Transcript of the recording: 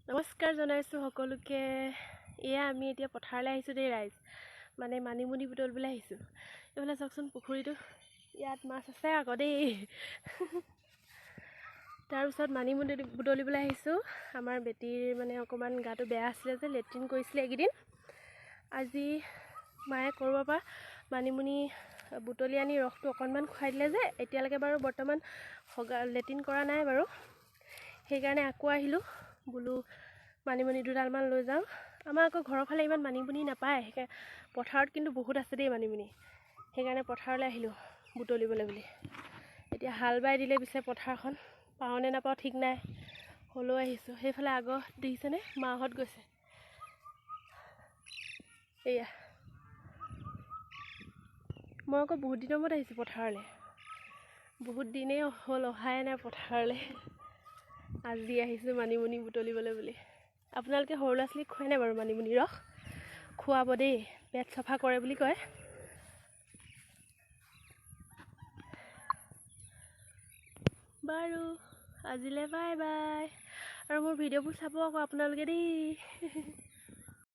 নমস্কাৰ জনাইছোঁ সকলোকে। এয়া আমি এতিয়া পথাৰলৈ আহিছোঁ দেই ৰাইজ, মানে মানিমুনি বুটলিবলৈ আহিছোঁ। এইফালে চাওকচোন পুখুৰীটো, ইয়াত মাছ আছে আকৌ দেই। তাৰপিছত মানিমুনি বুটলিবলৈ আহিছোঁ। আমাৰ বেটীৰ মানে অকণমান গাটো বেয়া আছিলে যে, লেট্ৰিন কৰিছিলে এইকেইদিন। আজি মায়ে ক'ৰবাৰ পৰা মানিমুনি বুটলি আনি ৰসটো অকণমান খুৱাই দিলে যে, এতিয়ালৈকে বাৰু বৰ্তমান লেট্ৰিন কৰা নাই বাৰু। সেইকাৰণে আকৌ আহিলোঁ, বোলো মানিমুনি দুডালমান লৈ যাওঁ। আমাৰ আকৌ ঘৰৰ ফালে ইমান মানিমুনি নাপায়, পথাৰত কিন্তু বহুত আছে দেই মানিমুনি। সেইকাৰণে পথাৰলৈ আহিলোঁ বুটলিবলৈ বুলি। এতিয়া হাল বাই দিলে পিছে পথাৰখন, পাওঁ নে নাপাওঁ ঠিক নাই, হ'লেও আহিছোঁ। সেইফালে আগত দেখিছেনে, মাহঁত গৈছে। এয়া মই আকৌ বহুত দিনৰ মূৰত আহিছোঁ পথাৰলৈ, বহুত দিনেই হ'ল অহাই নাই পথাৰলৈ। আজি আহিছোঁ মানিমুনি বুটলিবলৈ বুলি। আপোনালোকে সৰু ল'ৰা ছোৱালীক খুৱাই নাই বাৰু মানিমুনি ৰস? খুৱাব দেই, পেট চাফা কৰে বুলি কয়। বাৰু আজিলৈ বাই বাই। আৰু মোৰ ভিডিঅ'বোৰ চাব আকৌ আপোনালোকে দেই।